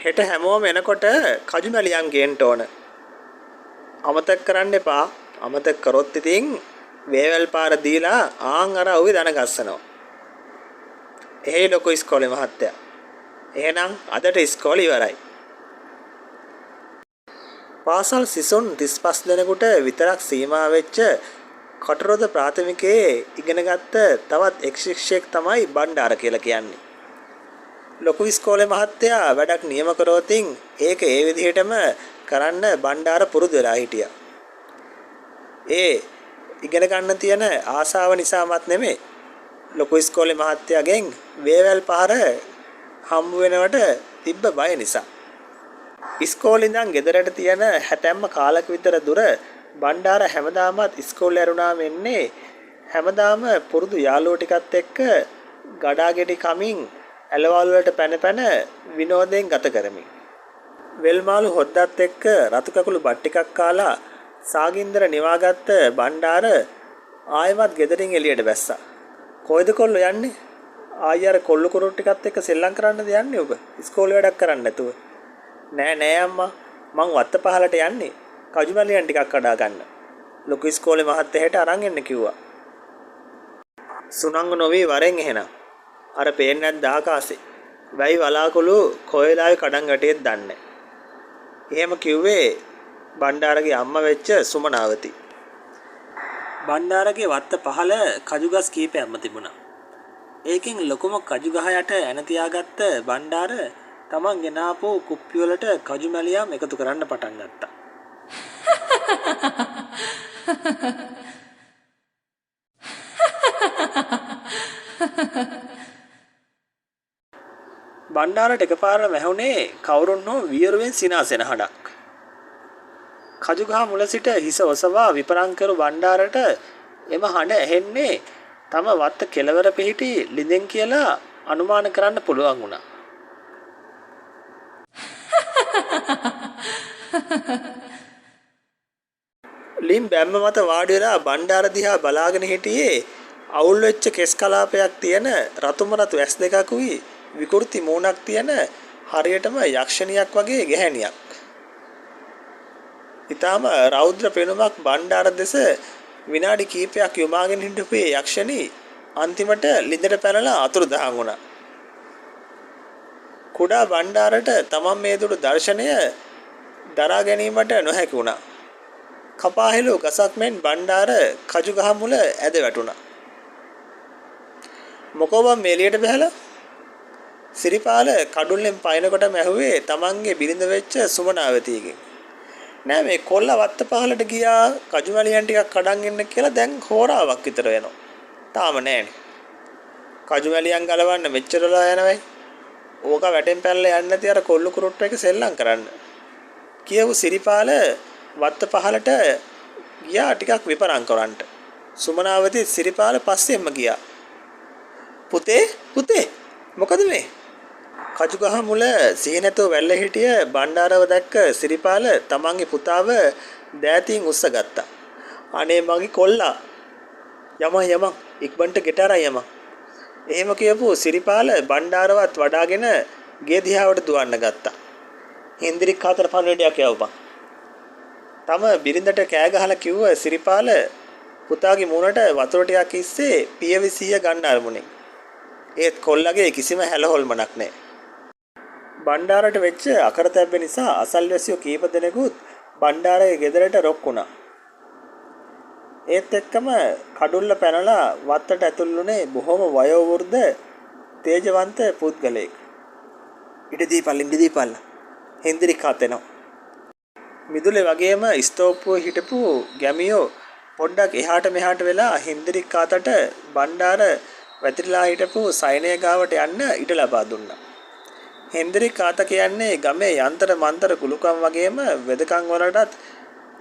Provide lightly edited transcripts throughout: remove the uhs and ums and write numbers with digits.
හෙට හැමෝම එනකොට කජු මැලියන් ගේන්න ඕන. අමතක කරන්න එපා. අමතක කරොත් ඉතින් වේවැල් පාර දීලා ආන් අර ඔවි දන ගස්සනවා. එහෙයි ලොකු ඉස්කෝලේ මහත්තයා. එහෙනම් අදට ඉස්කෝලේ ඉවරයි. පාසල් සිසුන් 35 දෙනෙකුට විතරක් සීමා වෙච්ච කටරොද ප්‍රාථමිකයේ ඉගෙනගත්ත තවත් එක් ශිෂ්‍යයෙක් තමයි බණ්ඩාර කියලා කියන්නේ. ලොකු ඉස්කෝලේ මහත්තයා වැඩක් නියම කරොතින් ඒක ඒ විදිහටම කරන්න බණ්ඩාර පුරුදු වෙලා හිටියා. ඒ ඉගෙන ගන්න තියෙන ආසාව නිසාමත් නෙමෙයි. ලොකු ඉස්කෝලේ මහත්තයාගෙන් වේවැල් පහර හම්බ වෙනවට තිබ්බ බය නිසා. ඉස්කෝලේ ඉඳන් ගෙදරට තියෙන 60ම කාලක විතර දුර බණ්ඩාර හැමදාමත් ඉස්කෝලේ ඇරුණාම එන්නේ හැමදාම පුරුදු යාළුවෝ ටිකත් එක්ක ගඩාගෙඩි කමින් ඇලවල් වලට පැන විනෝදයෙන් ගත කරමින්. වෙල්මාළු හොද්දත් එක්ක රතු කකුළු බත් ටිකක් කාලා සාගින්දර නිවාගත්ත බණ්ඩාර ආයෙමත් ගෙදරින් එළියට බැස්සා. කොයිද කොල්ලෝ යන්නේ? ආයෙ අර කොල්ල කුරුට්ටු ටිකත් එක්ක සෙල්ලම් කරන්නද යන්නේ ඔබ? ඉස්කෝලේ වැඩක් කරන්න නැතුව. නෑ අම්මා. මං වත්ත පහලට යන්නේ. කජුමැලියන් ටිකක් කඩා ගන්න. ලොකු ඉස්කෝලේ මහත්තයාට අරන් එන්න කිව්වා. සුනංග නොවි වරෙන් එහෙනම්. අර පේන්නේ නැද්ද ආකාශේ? වැයි වලාකුළු කොයලාවේ කඩන් ගැටියෙත් දන්නේ. එහෙම කිව්වේ බණ්ඩාරගේ අම්මා වෙච්ච සුමනාවති. බණ්ඩාරගේ වත්ත පහල කජුගස් කීපයක්ම තිබුණා. ඒකෙන් ලොකුම කජු ගහ යට ඇන තියාගත්ත බණ්ඩාර තමන් ගෙනාපු කුප්පි වලට කජු මැලියම් එකතු කරන්න පටන් ගත්තා. බණ්ඩාරට එකපාරට වැහුනේ කවුරුන් හෝ වියරුවෙන් සිනාසෙන හඬක්. කජු ගහ මුල සිට හිස ඔසවා විපරම් කරු බණ්ඩාරට එම හඬ ඇහෙන්නේ තම වත්ත කෙලවර පිහිටි ලිඳෙන් කියලා අනුමාන කරන්න පුළුවන් වුණා. ලිම් බැම්ම මත වාඩි වෙලා බණ්ඩාර දිහා බලාගෙන හිටියේ අවුල් වෙච්ච කෙස් කලාපයක් තියෙන රතුම රතු ඇස් දෙකකුයි විකෘති මූණක් තියෙන හරියටම යක්ෂණියක් වගේ ගැහැණියක්. ඊටාම රෞද්‍ර පෙනුමක් බණ්ඩාර දෙස විනාඩි කිහිපයක් යොමාගෙන හිටපු යක්ෂණී අන්තිමට ලිඳට පැනලා අතුරුදහන් වුණා. කුඩා බණ්ඩාරට තමන් මේ දුටු දර්ශනය දරා ගැනීමට නොහැකි වුණා. කපාහෙළු ගසක් මෙන් බණ්ඩාර කජු ගහ මුල ඇද වැටුණා. මොකෝ බම් මේලියට බහැලා? සිරිපාල කඩුල්ලෙන් පයින්කොටම ඇහුවේ තමන්ගේ බිරිඳ වෙච්ච සුමනාවතියගෙන්. නෑ මේ කොල්ල වත්ත පහලට ගියා කජු මැලියන් ටිකක් කඩන් එන්න කියලා දැන් හෝරාවක් විතර වෙනවා. තාම නෑනේ. කජු මැලියන් ගලවන්න මෙච්චර වෙලා යනවයි. ඕක වැටෙන් පැනලා යන්නේ නැති අර කොල්ල කුරුට්ට එක සෙල්ලම් කරන්න. කියවු සිරිපාල වත්ත පහලට ගියා ටිකක් විපරම් කරන්න. සුමනාවති සිරිපාල පස්සෙන්ම ගියා. පුතේ මොකද මේ? කජු ගහ මුල සීනතෝ වැල්ල හිටිය බණ්ඩාරව දැක්ක සිරිපාල තමන්ගේ පුතාව දෑතින් උස්සගත්තා. අනේ මගේ කොල්ලා යම ඉක්බන්ට ගෙටරයි යම. එහෙම කියපු සිරිපාල බණ්ඩාරවත් වඩාගෙන ගේ දිහාවට දුවන්න ගත්තා. හින්දිරික් හතර පණුවේඩයක් යවපන්. තම බිරිඳට කෑ ගහලා කිව්ව සිරිපාල පුතාගේ මූණට වතුර ටිකක් ඉස්සේ පියවි 100 ගන්න අරමුණේ. ඒත් කොල්ලගේ කිසිම හැලහොල්මනක් නැහැ. බණ්ඩාරට වෙච්ච අකරතැබ්බ නිසා අසල්වැසියෝ කීප දෙනෙකුත් බණ්ඩාරගේ ගෙදරට රොක් වුණා. ඒත් එක්කම කඩුල්ල පැනලා වත්තට ඇතුළුනේ බොහොම වයෝවෘද්ධ තේජවන්ත පුද්ගලයෙක්. ඉඩ දීපල්ල. හින්දිරික් හතෙනවා. මිදුලේ වගේම ස්තෝප්පුවේ හිටපු ගැමියෝ පොඩ්ඩක් එහාට මෙහාට වෙලා හින්දිරික් කාතට බණ්ඩාර වැතිරලා හිටපු සෛනය ගාවට යන්න ඉඩ ලබා දුන්නා. හින්දිරික් කාත කියන්නේ ගමේ යන්තර මන්තර කුලුකම් වගේම වෙදකම් වලටත්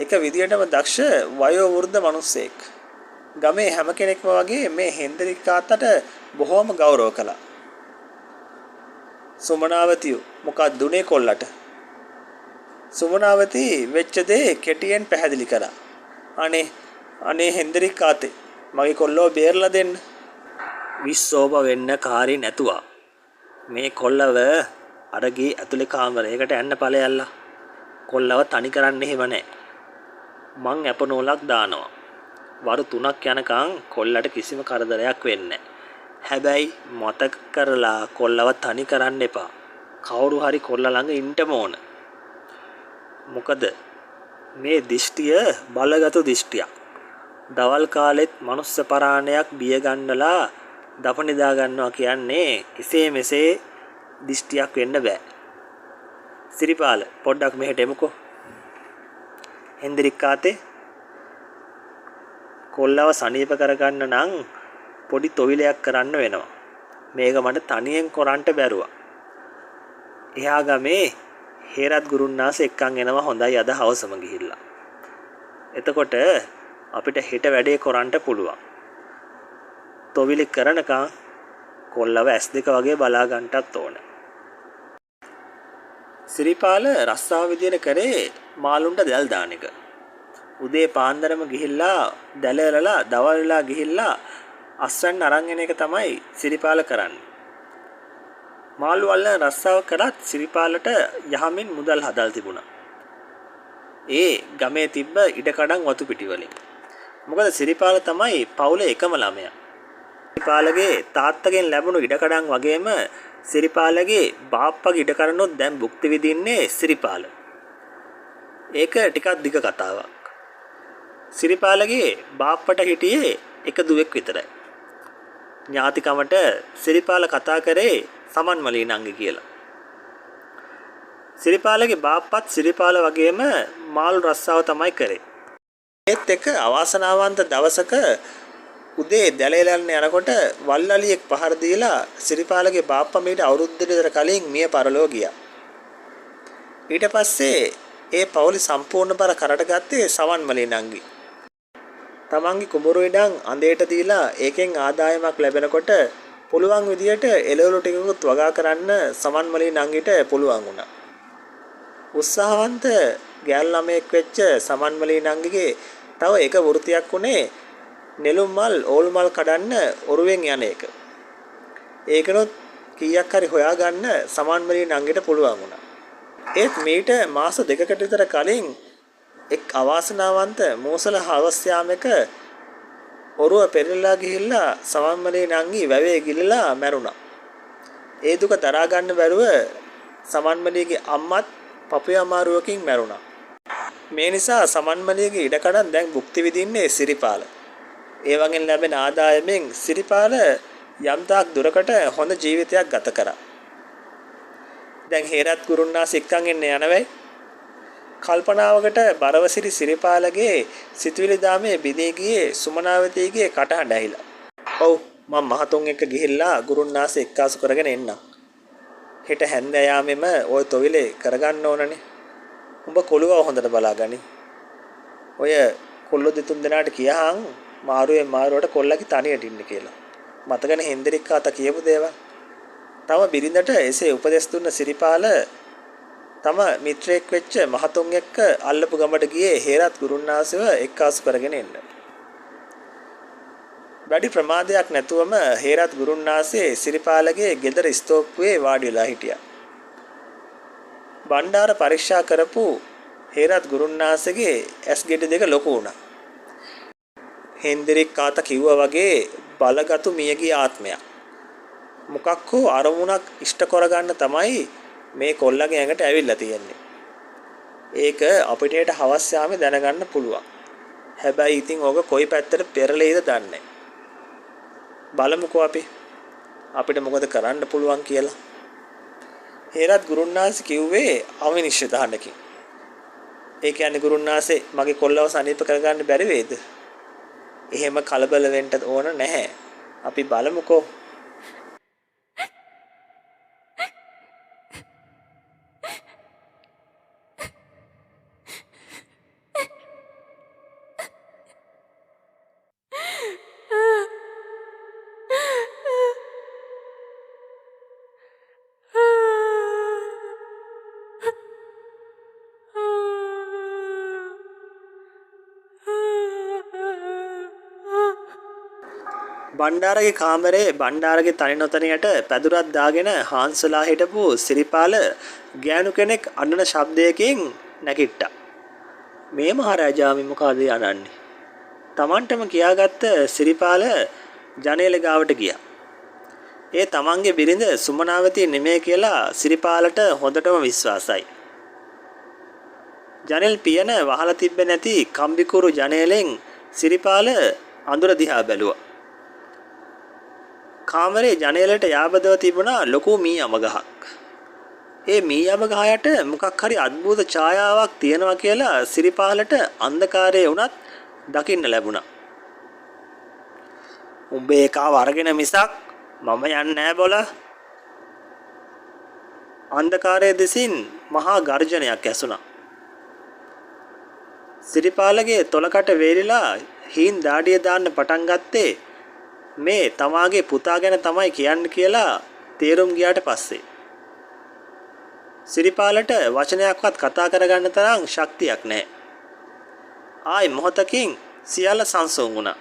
එක විදියටම දක්ෂ වයෝ වෘද්ධ මිනිසෙක්. ගමේ හැම කෙනෙක්ම වගේ මේ හින්දිරික් කාතට බොහොම ගෞරව කළා. සුමනාවතිය මොකක්ද දුනේ කොල්ලට? සුමනාවති වෙච්ච දේ කෙටියෙන් පැහැදිලි කළා. අනේ හින්දිරික් කාතේ මගේ කොල්ලව බේරලා දෙන්න. විශ්සෝප වෙන්න කාරි නැතුවා. මේ කොල්ලව අරගේ ඇතුලේ කාමරයකට යන්න ඵලයල්ලා. කොල්ලව තනි කරන්න එහෙම නැහැ. මං ඇපනෝලක් දානවා. වරු 3ක් යනකම් කොල්ලට කිසිම කරදරයක් වෙන්නේ හැබැයි මතක කරලා කොල්ලව තනි කරන්න එපා. කවුරු හරි කොල්ල ළඟ ඉන්නම ඕන. මොකද මේ දිෂ්ටිය බලගත් දිෂ්ටියක්. දවල් කාලෙත් මනුස්ස පරාණයක් බිය ගන්නලා දපනිදා ගන්නවා කියන්නේ එසේ මෙසේ දිෂ්ටියක් වෙන්න බෑ. සිරිපාල පොඩ්ඩක් මෙහෙට එමුකෝ. හෙන්දිරික්කාතේ කොල්ලව සනීප කරගන්න නම් පොඩි තොවිලයක් කරන්න වෙනවා. මේක මට තනියෙන් කරන්න බැරුවා. එහා ගමේ හේරත් ගුරුන්නාස එක්කන් එනවා හොඳයි අද හවසම ගිහිල්ලා. එතකොට අපිට හෙට වැඩේ කරන්න පුළුවන්. තොවිලි කරනකම් කොල්ලව S2 වගේ බලා ගන්නටත් ඕන. සිරිපාල රස්සාව විදියට කරේ මාළුන්ට දැල් දාන එක. උදේ පාන්දරම ගිහිල්ලා දැලවලලා දවල් වෙලා ගිහිල්ලා අස්වැන්න අරන් එන එක තමයි සිරිපාල කරන්නේ. මාළු වල්ලන රස්සාව කරත් සිරිපාලට යහමින් මුදල් හදල් තිබුණා. ඒ ගමේ තිබ්බ ඉඩකඩම් වතු පිටි වලින්. මොකද සිරිපාල තමයි පවුලේ එකම ළමයා. සිරිපාලගේ තාත්තගෙන් ලැබුණු ඉඩකඩම් වගේම සිරිපාලගේ බාප්පගේ ඉඩකඩනොත් දැන් භුක්ති විඳින්නේ සිරිපාල. ඒක ටිකක් දිග කතාවක්. සිරිපාලගේ බාප්පට හිටියේ එක දුවෙක් විතරයි. ඥාතිකමට සිරිපාල කතා කරේ සමන්මලී නංගි කියලා. සිරිපාලගේ බාප්පත් සිරිපාල වගේම මාළු රස්සාව තමයි කරේ. ඒත් එක අවාසනාවන්ත දවසක උදේ දැලේලන්න යනකොට වල්ලලියෙක් පහර දීලා සිරිපාලගේ බාප්පා මීට අවුරුද්දකට විතර කලින් මිය පරලෝ ගියා. ඊට පස්සේ ඒ පවුලි සම්පූර්ණ බර කරට ගත්තේ සමන්මලී නංගි. තමන්ගේ කුඹුරු ඉඩම් අඳේට දීලා ඒකෙන් ආදායමක් ලැබෙනකොට පුළුවන් විදියට එළවලු ටිකකුත් වගා කරන්න සමන්මලී නංගිට පුළුවන් වුණා. උත්සාහවන්ත ගෑල් ළමයෙක් වෙච්ච සමන්මලී නංගිගේ තව එක වෘත්තියක් උනේ නෙළුම් මල් ඕල් මල් කඩන්න ඔරුවෙන් යන එක. ඒකනොත් කීයක් හරි හොයාගන්න සමන්මලී නංගිට පුළුවන් වුණා. ඒත් මීට මාස දෙකකට විතර කලින් එක් අවාසනාවන්ත මෝසල හවස් යාමක ඔරුව පෙරලලා ගිහිල්ලා සමන්මලී නංගි වැවේ ගිලලා මැරුණා. ඒ දුක දරා ගන්න බැරුව සමන්මලීගේ අම්මත් පපුවේ අමාරුවකින් මැරුණා. මේ නිසා සමන්මලීගේ ඉඩකඩම් දැන් භුක්ති විඳින්නේ සිරිපාල. ඒ වගේන් ලැබෙන ආදායමෙන් සිරිපාල යම්තාක් දුරකට හොඳ ජීවිතයක් ගත කරා. දැන් හේරත් ගුරුන්නාස එක්කන් එන්න යනවයි. කල්පනාවකට බරවසිරි සිරිපාලගේ සිතුවිලි දාමේ බිදී ගියේ සුමනාවතීගේ කටහඬ ඇහිලා. ඔව් මම මහතුන් එක්ක ගිහිල්ලා ගුරුන්නාස එක්කාසු කරගෙන එන්නම්. හෙට හැන්දෑයාමෙම ওই තොවිලේ කරගන්න ඕනනේ. උඹ කොළුව හොඳට බලාගනි. ඔය කොල්ල දෙතුන් දෙනාට කියහන් මාරුවේ මාරුවට කොල්ලගේ තනියට ඉන්න කියලා. මතකනේ හෙන්දරික් කාතා කියපු දේවල්. තම බිරිඳට එසේ උපදෙස් දුන්න සිරිපාල තම මිත්‍රයෙක් වෙච්ච මහතුන් එක්ක අල්ලපු ගමට ගියේ හේරත් ගුරුන්නාසව එක්කාසු කරගෙන එන්න. වැඩි ප්‍රමාදයක් නැතුවම හේරත් ගුරුන්නාසේ සිරිපාලගේ ගෙදර ස්තෝප්පුවේ වාඩි වෙලා හිටියා. බණ්ඩාර පරීක්ෂා කරපු හේරත් ගුරුන්නාසගේ ඇස් ගෙඩි දෙක ලොකු වුණා. හෙන්දරික් කාතා කිව්වා වගේ බලගතු මියගිය ආත්මයක්. මොකක් හෝ අරමුණක් ඉෂ්ට කරගන්න තමයි මේ කොල්ලගේ ඇඟට ඇවිල්ලා තියෙන්නේ. ඒක අපිට හෙට හවස් යාමේ දැනගන්න පුළුවන්. හැබැයි ඉතින් ඕක කොයි පැත්තට පෙරලෙයිද දන්නේ නැහැ. බලමුකෝ අපිට මොකද කරන්න පුළුවන් කියලා. හේරත් ගුරුන්නාස් කිව්වේ අවිනිශ්චිතහඬකින්. ඒ කියන්නේ ගුරුන්නාසේ මගේ කොල්ලව සනීප කරගන්න බැරි වේද? එහෙම කලබල වෙන්න ඕන නැහැ. අපි බලමුකෝ. බණ්ඩාරගේ කාමරේ බණ්ඩාරගේ තනි නොතනියට පැදුරක් දාගෙන හාන්සලා හිටපු සිරිපාල ගෑනු කෙනෙක් අඬන ශබ්දයකින් නැගිට්ටා. මේ මහරජාමි මොකද අඬන්නේ? Tamanටම කියාගත්ත සිරිපාල ජනේල ගාවට ගියා. ඒ තමන්ගේ බිරිඳ සුමනාවතී නෙමෙයි කියලා සිරිපාලට හොඳටම විශ්වාසයි. ජනෙල් පියන වහලා තිබ්බේ නැති කම්බිකුරු ජනේලෙන් සිරිපාල අඳුර දිහා බැලුවා. කාමරේ ජනේලට යාබදව තිබුණා ලොකු මී යම ගහක්. ඒ මී යම ගහයට මොකක් හරි අద్భుත ඡායාවක් තියෙනවා කියලා සිරිපාලට අන්ධකාරයේ වුණත් දකින්න ලැබුණා. උඹේ ඒකාව අරගෙන මිසක් මම යන්නේ නැහැ බොල. අන්ධකාරයේ දෙසින් මහා ගර්ජනයක් ඇසුණා. සිරිපාලගේ තොලකට වේලිලා හීන් දාඩිය දාන්න පටන් ගත්තේ මේ තමාගේ පුතා ගැන තමයි කියන්නේ කියලා තේරුම් ගියාට පස්සේ. සිරිපාලට වචනයක්වත් කතා කරගන්න තරම් ශක්තියක් නැහැ. ආයි මොහොතකින් සියල්ල සංසුන් වුණා.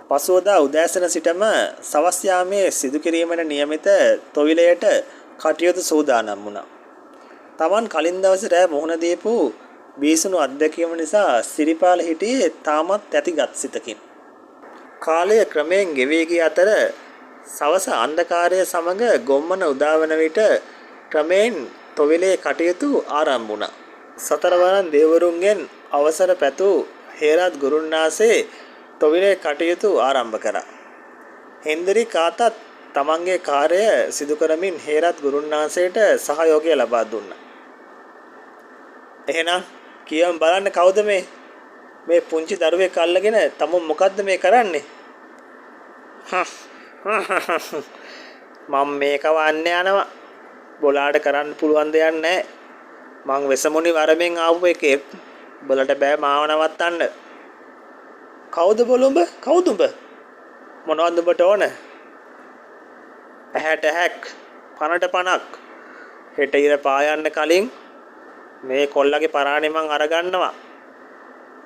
පසුවදා උදෑසන සිටම සවස් යාමේ සිදු කිරීමට නියමිත තොවිලයට කටයුතු සූදානම් වුණා. Taman කලින් දවසේ රෑ මුහුණ දීපු බීසුණු අත්දැකීම නිසා සිරිපාල හිටියේ තාමත් ඇතිගත් සිතකින්. කාලය ක්‍රමයෙන් ගෙවී ගිය අතර සවස අන්ධකාරය සමග ගොම්මන උදාවන විට ක්‍රමයෙන් තොවිලේ කටයුතු ආරම්භ වුණා. සතරවරන් දේවරුන්ගෙන් අවසර පැතු හේරත් ගුරුන්නාසේ තොවිලේ කටයුතු ආරම්භ කරා. හෙන්දරි කාතත් තමන්ගේ කාර්යය සිදු කරමින් හේරත් ගුරුන්නාසේට සහයෝගය ලබා දුන්නා. එහෙනම් කියමු බලන්න කවුද මේ පුංචි දරුවෙක් අල්ලගෙන තමුන් මොකද්ද මේ කරන්නේ? මම මේක වන්නේ යනවා. බොලාට කරන්න පුළුවන් දෙයක් නැහැ. මං වෙසමුණි වරමෙන් ආපු එකේ බලට බෑ මාව නවත්තන්න. කවුද බොලුඹ? කවුද උඹ? මොනවද උඹට ඕන? ඇහැට ඇහැක් පනට පනක්. හෙට ඉර පායන්න කලින් මේ කොල්ලගේ පරාණේ මං අරගන්නවා.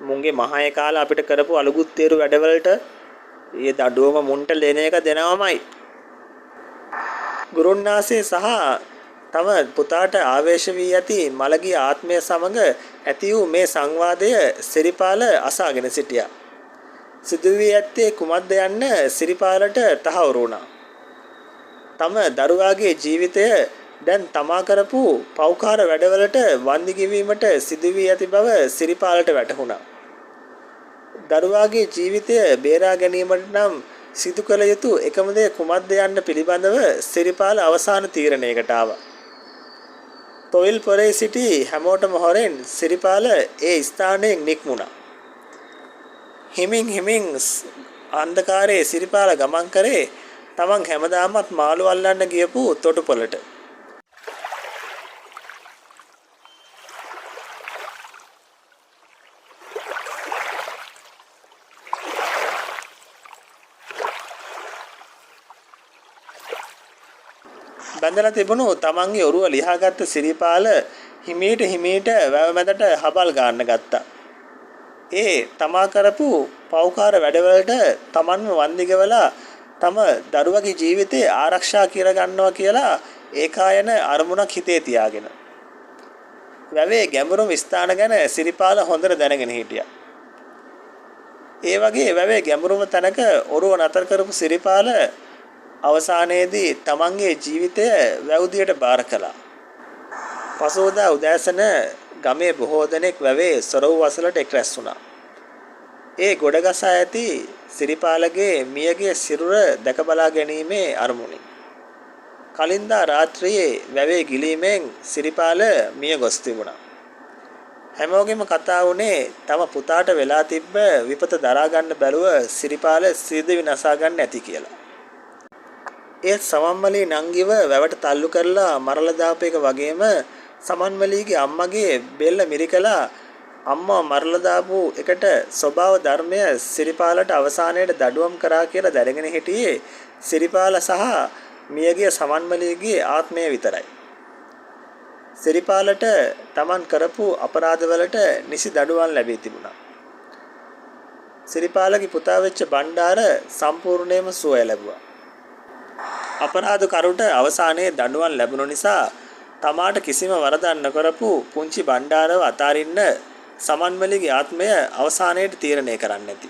මුන්ගේ මහේ කාලා අපිට කරපු අලුගුත් තේරු වැඩවලට ඊයේ දඩුවම මුන්ට ලෙන එක දෙනවමයි. ගුරුන්නාසේ සහ තම පුතාට ආවේශ වී ඇති මළගිය ආත්මය සමග ඇති වූ මේ සංවාදය සිරිපාල අසාගෙන සිටියා. සිදු වී ඇත්තේ කුමක්ද යන්න සිරිපාලට තහවුරු වුණා. තම දරුවාගේ ජීවිතය දැන් තමා කරපු පෞකාර වැඩවලට වන්දි ගෙවීමට සිදු වී ඇති බව සිරිපාලට වැටහුණා. දරුවාගේ ජීවිතය බේරා ගැනීමට නම් සිදු කළ යුතු එකම දේ කුමක්ද යන්න පිළිබඳව සිරිපාල අවසාන තීරණයකට ආවා. තොවිල් පොරේ සිටි හැමෝටම හොරෙන් සිරිපාල ඒ ස්ථානයෙන් නික්මුණා. හිමින් අන්ධකාරයේ සිරිපාල ගමන් කරේ තමන් හැමදාමත් මාළු අල්ලන්න ගියපු තොටුපළට. බඳලා තිබුණු තමන්ගේ ඔරුව ලියාගත්ත සිරිපාල හිමීට වැව මැදට හබල් ගන්න ගත්තා. ඒ තමා කරපු පෞකාර වැඩවලට තමන්ව වන්දි ගෙවලා තම දරුවගේ ජීවිතේ ආරක්ෂා කර ගන්නවා කියලා ඒකායන අරමුණක් හිතේ තියාගෙන. වැවේ ගැඹුරුම ස්ථාන ගැන සිරිපාල හොඳට දැනගෙන හිටියා. ඒ වගේ වැවේ ගැඹුරුම තැනක ඔරුව නතර කරපු සිරිපාල අවසානයේදී තමන්ගේ ජීවිතය වැවුදියට බාර කළා. පසුවදා උදෑසන ගමේ බොහෝ දෙනෙක් වැවේ සොරව් වසලට එක් රැස් වුණා. ඒ ගොඩගසා ඇති සිරිපාලගේ මියගේ සිරුර දැක බලා ගැනීමේ අරමුණින් කලින්දා රාත්‍රියේ වැවේ ගිලීමෙන් සිරිපාල මිය ගොස් තිබුණා. හැමෝගෙම කතා වුණේ තම පුතාට වෙලා තිබ්බ විපත දරා ගන්න බැරුව සිරිපාල සියදිවි නසා ගන්න ඇති කියලා. ඒ සමන්මලී නංගිව වැවට තල්ලු කරලා මරලා දාපු එක වගේම සමන්මලීගේ අම්මගේ බෙල්ල මිරිකලා අම්මා මරලා දාපු එකට ස්වභාව ධර්මය සිරිපාලට අවසානයේට දඩුවම් කරා කියලා දැනගෙන හිටියේ සිරිපාල සහ මියගිය සමන්මලීගේ ආත්මය විතරයි. සිරිපාලට Taman කරපු අපරාධවලට නිසි දඩුවම් ලැබී තිබුණා. සිරිපාලගේ පුතා වෙච්ච බණ්ඩාර සම්පූර්ණයෙන්ම සුවය ලැබුවා. අපරාධකරුට අවසානයේ දඬුවම් ලැබුණු නිසා තමාට කිසිම වරදක් නොකරපු පුංචි බණ්ඩාරව අතාරින්න සමන්මලිගේ ආත්මය අවසානයේදී තීරණය කරන්න ඇති.